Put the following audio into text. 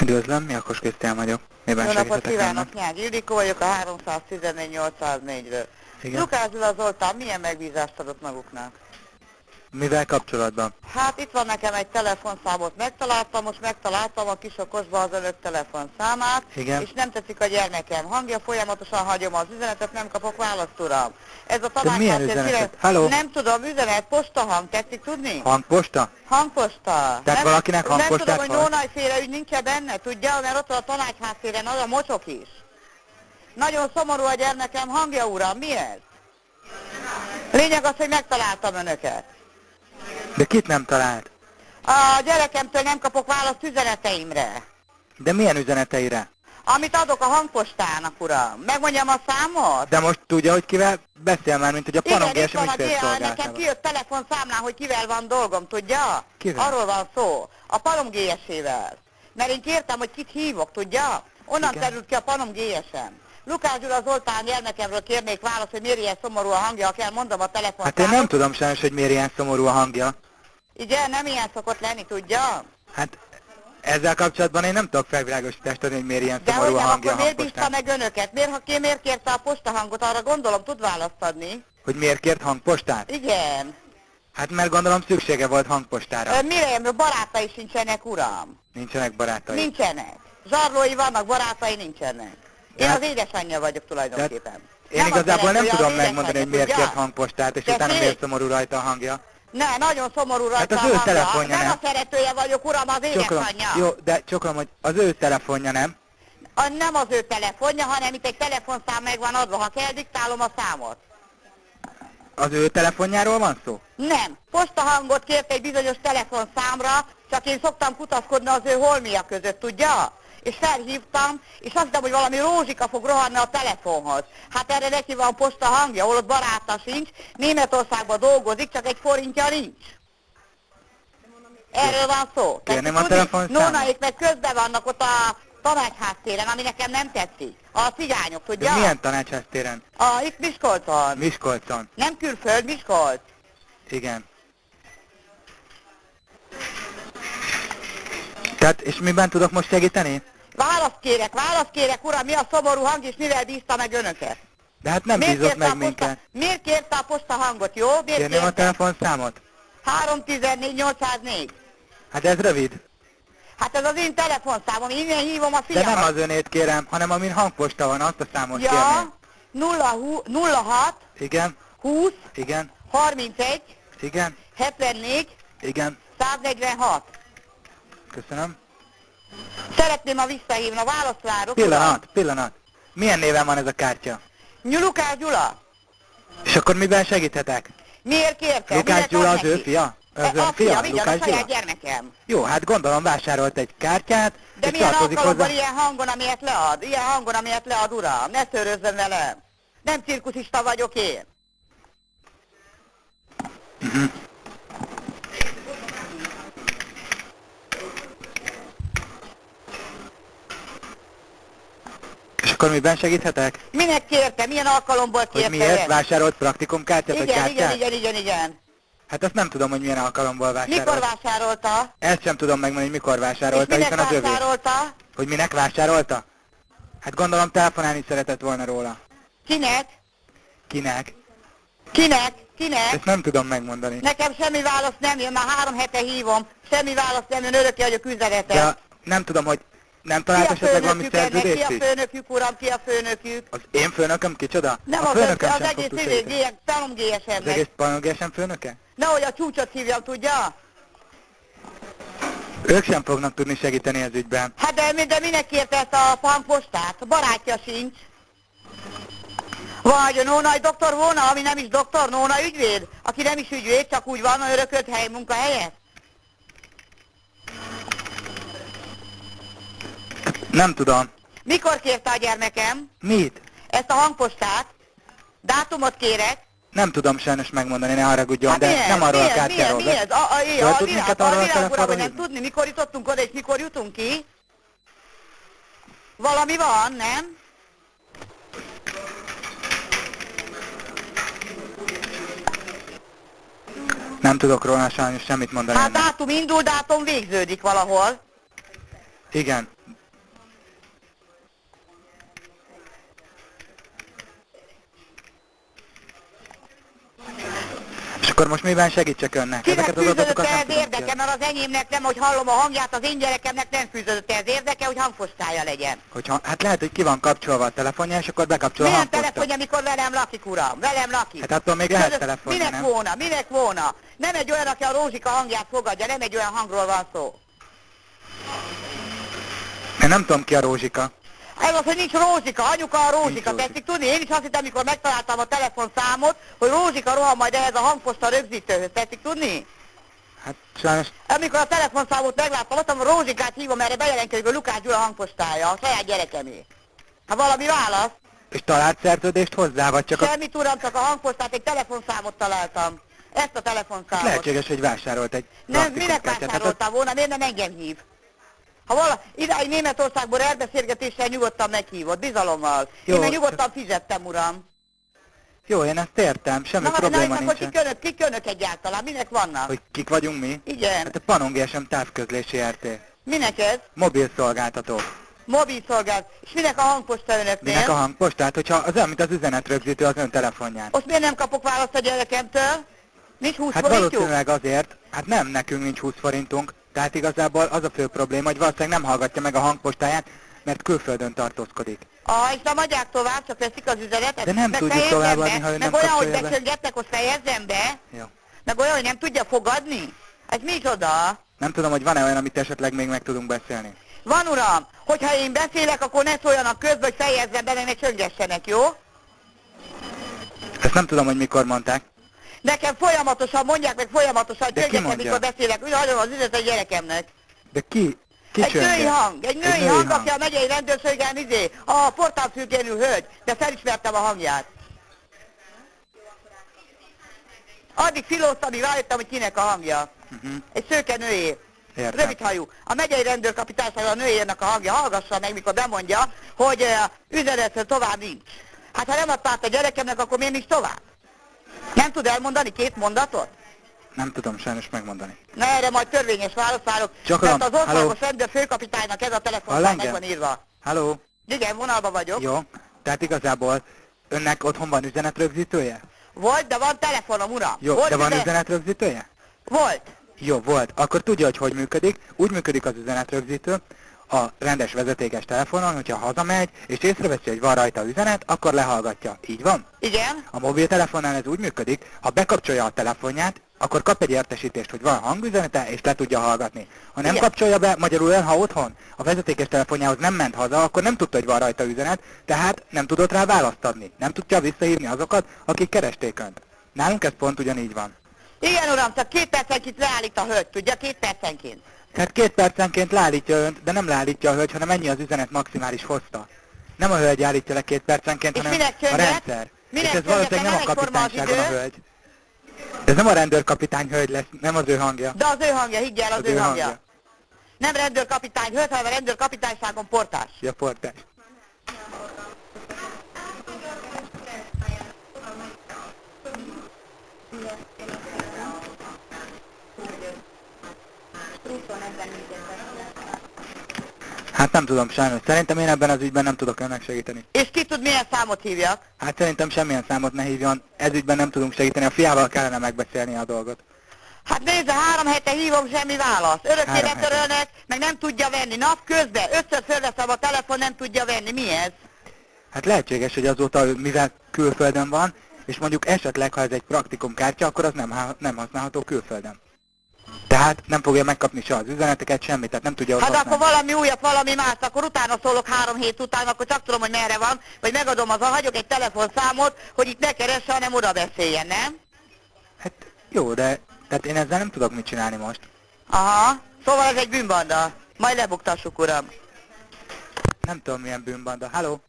Üdvözlöm, Miakos Krisztián vagyok. Miben Jó napot segíthetek kívánok, önnek? Nyágy Ildikó vagyok a 314-804-ről. Igen. Lukács Gyula Zoltán milyen megbízást adott maguknak? Mivel kapcsolatban? Hát itt van nekem egy telefonszámot, megtaláltam, most megtaláltam a kisokosba az önök telefonszámát, Igen. és nem tetszik a gyermekem hangja, folyamatosan hagyom az üzenetet, nem kapok választ, uram. Ez a De milyen üzenetet? Halló? Nem tudom, üzenet, postahang, tetszik tudni? Hangposta? Hangposta. Tehát valakinek hangpostát Nem tudom, hogy hall? Nónajféle ügy nincs benne, tudja, mert ott van a tanácsházféle, nagy a mocsok is. Nagyon szomorú a gyermekem hangja, uram, mi ez? Lényeg az, hogy megtaláltam önöket. De kit nem talált? A gyerekemtől nem kapok választ üzeneteimre. De milyen üzeneteire? Amit adok a hangpostának, uram. Megmondjam a számot? De most tudja, hogy kivel beszél már, mint hogy a Igen, Panongér itt van sem a nekem ügyfélszolgálatában. kijött telefonszámlán, hogy kivel van dolgom, tudja? Kivel? Arról van szó. A Panom GS-ével. Mert én kértem, hogy kit hívok, tudja? Onnan Igen. terült ki a Panom GS-em. Lukács Gyula Zoltán gyermekemről kérnék választ, hogy miért ilyen szomorú a hangja, ha kell mondom a telefonszámot. Hát én nem tudom sajnos, hogy miért ilyen szomorú a hangja. Igen, nem ilyen szokott lenni, tudja? Hát ezzel kapcsolatban én nem tudok felvilágosítást adni, hogy miért ilyen De hogy szomorú a nem, hangja a akkor miért bízta hangpostán. meg önöket? Miért kérte a postahangot? Arra gondolom, tud választ adni. Hogy miért kért hangpostát? Igen. Hát mert gondolom szüksége volt hangpostára. Mire barátai sincsenek, uram? Nincsenek barátai. Nincsenek. Zsarlói vannak, barátai nincsenek. Én Hát- az édesanyja vagyok tulajdonképpen. Én Nem a igazából nem szeretője, tudom az megmondani, hogy miért tudja? kért hangpostát, és Tessék? utána miért szomorú rajta a hangja. Ne, nagyon szomorú rajta az a ő hangja. telefonja, Nem nem? a szeretője vagyok, uram, az Csokolom. édesanyja. Jó, de csokolom, hogy az ő telefonja, nem? Nem az ő telefonja, hanem itt egy telefonszám meg van adva. Ha kell, diktálom a számot. Az ő telefonjáról van szó? Nem. Postahangot kért egy bizonyos telefonszámra, csak én szoktam kutaszkodni az ő holmia között, tudja? És felhívtam, és azt hittem, hogy valami Rózsika fog rohanni a telefonhoz. Hát erre neki van postahangja, hol ott baráta sincs, Németországban dolgozik, csak egy forintja nincs. Erről van szó. Kérném a telefonszámot? Nónaik meg közben vannak ott a tanácsháztéren, ami nekem nem tetszik. A cigányok, De tudja? milyen tanácsháztéren? Itt Miskolcon. Miskolcon. Nem külföld, Miskolc. Igen. Tehát, és miben tudok most segíteni? Választ kérek, uram, mi a szomorú hang, és mivel bízta meg önöket? De hát nem Miért bízott kérte meg minket. Miért kérte a postahangot, jó? Miért Kérném a kérte? telefonszámot? 314-804. Hát ez rövid. Hát ez az én telefonszámom, innen hívom a De fiamat. nem az önét kérem, hanem amin hangposta van, azt a számot Ja, kérném. 06, Igen, 20, igen, 31, igen, 74, igen. 146. Köszönöm. Szeretném a visszahívni, a választ várok. uram. Pillanat. Milyen néven van ez a kártya? Lukács Gyula. És akkor miben segíthetek? Miért kérte? Lukács Miért Gyula ad az ő neki? fia? Az A ön fia? fiam, igen, a Lukács saját Gyula? gyermekem. Jó, hát gondolom vásárolt egy kártyát, De és milyen tartozik alkalommal hozzá. ilyen hangon, amilyet lead? Ilyen hangon, amilyet lead, uram? Ne szőrözzön velem. Nem cirkuszista vagyok én. És akkor miben segíthetek? Minek kérte? Milyen alkalomból Hogy kérte? miért ezt? vásárolt praktikum kártyát vagy Igen, kártyát? igen. Hát azt nem tudom, hogy milyen alkalomból vásárolt. Mikor vásárolta? Ezt sem tudom megmondani, hogy mikor És vásárolta, minek hiszen az övé. vásárolta? Hogy minek vásárolta? Hát gondolom telefonálni szeretett volna róla. Kinek? Kinek? Kinek? Kinek? Ezt nem tudom megmondani. Nekem semmi válasz nem jön, már 3 hete hívom. Semmi válasz nem jön, örökké vagyok üzenetet. De nem tudom, hogy nem Ki talált a esetleg valami főnökük ennek? Ki szerződést a is? főnökük, uram? Ki a főnökük? Az én főnököm kicsoda? Nem a az, főnököm az sem egész fog tudni segíteni. Talom Az GSM-nek. egész panogesen főnöke? Nehogy a csúcsot hívjam, tudja? Ők sem fognak tudni segíteni ez ügyben. Hát de minek kérte ezt a hangpostát? A barátja sincs. Vagy Nónai doktor volna, ami nem is doktor, Nóna ügyvéd? Aki nem is ügyvéd, csak úgy van örökölt hely munkahelyet? Nem tudom. Mikor kérte a gyermekem Mit? ezt a hangpostát? Dátumot kérek. Nem tudom sajnos megmondani, ne haragudjon, Hát de mi ez? nem arról Mi a ez? kártyáról. Mi ez? Föl tud minket arról a világ uram, telefonról hogy nem hívni? tudni, mikor jutottunk oda és mikor jutunk ki? Valami van, nem? Nem tudok róla sajnos semmit mondani. Hát ennek. dátum indul, dátum végződik valahol. Igen. És akkor most miben segítsek önnek? Kinek Ezeket az fűződött adatokat nem ehhez tudom érdeke, kérni. mert az enyémnek nem, hogy hallom a hangját, az én gyerekemnek nem fűződött ehhez érdeke, hogy hangpostája legyen. Hogyha, hát lehet, hogy ki van kapcsolva a telefonja, és akkor bekapcsol a Milyen hangposta. telefonja, amikor velem lakik, uram? Velem lakik. Hát attól még lehet telefonja, Minek nem? volna? Minek volna? Nem egy olyan, aki a Rózsika hangját fogadja, nem egy olyan hangról van szó. Én nem tudom ki a Rózsika. Ez az, hogy nincs Rózsika, anyuka a Rózsika. Rózsika. Tetszik tudni? Én is azt hittem, amikor megtaláltam a telefonszámot, hogy Rózsika rohan majd ehhez a hangposta rögzítőhöz. Tetszik tudni? Hát sajnos Amikor a telefonszámot megláttam, azt mondom, Rózsikát hívom, erre bejelentkezik, hogy Lukács Gyula hangpostája, a saját gyerekemé. Ha valami válasz? és talált szerződést hozzá, vagy csak a... Semmit uram, csak a hangpostát, egy telefonszámot találtam. Ezt a telefonszámot. Lehetséges, hogy vásárolt egy Nem, praktikum minek kártyát. Hát vásároltam volna, miért nem engem hív? Ha idáig Németországból elbeszélgetéssel nyugodtan meghívott, bizalommal. Jó, Én meg nyugodtan fizettem, uram. Jó, én ezt értem, semmi Na, probléma akkor nincsen. kik önök egyáltalán? Minek vannak? Hogy kik vagyunk mi? Igen. Hát a Panon GSM távközlési RT. Minek ez? Mobil szolgáltató. Mobil szolgált. És minek a hangposta önöknél? Minek a hangpostát? Hogyha az olyan, mint az üzenetrögzítő az ön telefonján. Azt miért nem kapok választ a gyerekemtől? Nincs 20 Hát forintjuk? valószínűleg azért, hát nem, nekünk nincs 20 forintunk, tehát igazából az a fő probléma, hogy valószínűleg nem hallgatja meg a hangpostáját, mert külföldön tartózkodik. És nem adják tovább, csak veszik az üzenetet. De nem Meg tudjuk fejezzem továbbadni, be. ha ön Meg nem olyan, hogy kapcsolja be. beszélgetnek, azt fejezzem be. Jó. Meg olyan, hogy nem tudja fogadni. Ez micsoda? Nem tudom, hogy van-e olyan, amit esetleg még meg tudunk beszélni. Van uram, hogyha én beszélek, akkor ne szóljanak közbe, hogy fejezzem be, meg ne csöngessenek, jó? Ezt nem tudom, hogy mikor mondták. Nekem folyamatosan mondják, meg folyamatosan De ki csöngesek, mondja? mikor beszélek. Úgy hagyom az üzenet a gyerekemnek. De ki Egy csönge? egy női hang, aki a megyei rendőrségen a portálfülkén ül hölgy, de felismertem a hangját. Addig filóztam, amíg rájöttem, hogy kinek a hangja. Egy szőke nőé. Értem. Rövidhajú. A megyei rendőrkapitányság a nőjének a hangja, hallgassa meg, mikor bemondja, hogy üzenetre tovább nincs. Hát ha nem adta át a gyerekemnek, akkor miért nincs tovább? Nem tud elmondani 2 mondatot? Nem tudom sajnos megmondani. Na erre majd törvényes választ várok, Csak mert olyan- az országos halló? rendőr főkapitánynak ez a Hall telefonszám engem? meg van írva. Halló? Igen, vonalban vagyok. Jó. Tehát igazából önnek otthon van üzenetrögzítője? Volt, de van telefonom, uram. Jó, Volt de van üzenetrögzítője? Volt. Jó, volt. Akkor tudja, hogy működik. Úgy működik az üzenetrögzítő a rendes vezetékes telefonon, hogyha hazamegy, és észreveszi, hogy van rajta üzenet, akkor lehallgatja. Így van? Igen. A mobiltelefonnál ez úgy működik, ha bekapcsolja a telefonját, akkor kap egy értesítést, hogy van hangüzenete, és le tudja hallgatni. Ha nem Igen. kapcsolja be, magyarul ön, ha otthon a vezetékes telefonjához nem ment haza, akkor nem tudta, hogy van rajta üzenet, tehát nem tudott rá választ adni. Nem tudja visszahívni azokat, akik keresték önt. Nálunk ez pont ugyanígy van. Igen, uram, csak 2 percenként leállít a hölgy, tudja? 2 percenként. Tehát 2 percenként leállítja önt, de nem leállítja a hölgy, hanem ennyi az üzenet maximális hossza. Nem a hölgy állítja le 2 percenként, És hanem minek a csönget? rendszer. Minek És ez csönget? valószínűleg nem a Nem egyforma az kapitányságon a idő? hölgy. Ez nem a rendőrkapitány hölgy lesz, nem az ő hangja. De az ő hangja, higgyel, az ő hangja. Nem rendőrkapitány hölgy, hanem a rendőrkapitányságon portás. Ja, portás. Hát nem tudom sajnos. Szerintem én ebben az ügyben nem tudok önnek segíteni. És ki tud milyen számot hívjak? Hát szerintem semmilyen számot ne hívjon. Ez ügyben nem tudunk segíteni. A fiával kellene megbeszélni a dolgot. Hát nézze, 3 hete hívom, semmi válasz. Örökké 3 hete. letörölnek, meg nem tudja venni. Nap közben, 5-ször fölveszem a telefon, nem tudja venni. Mi ez? Hát lehetséges, hogy azóta, mivel külföldön van, és mondjuk esetleg, ha ez egy praktikum kártya, akkor az nem használható külföldön. Tehát nem fogja megkapni se az üzeneteket, semmit, tehát nem tudja ott Hát használni. akkor valami újat, valami más, akkor utána szólok 3 hét után, akkor csak tudom, hogy merre van, vagy megadom hagyok egy telefonszámot, hogy itt ne keresse, hanem oda beszéljen, nem? Hát jó, de tehát én ezzel nem tudok mit csinálni most. Aha, szóval ez egy bűnbanda. Majd lebuktassuk, uram. Nem tudom milyen bűnbanda. Halló?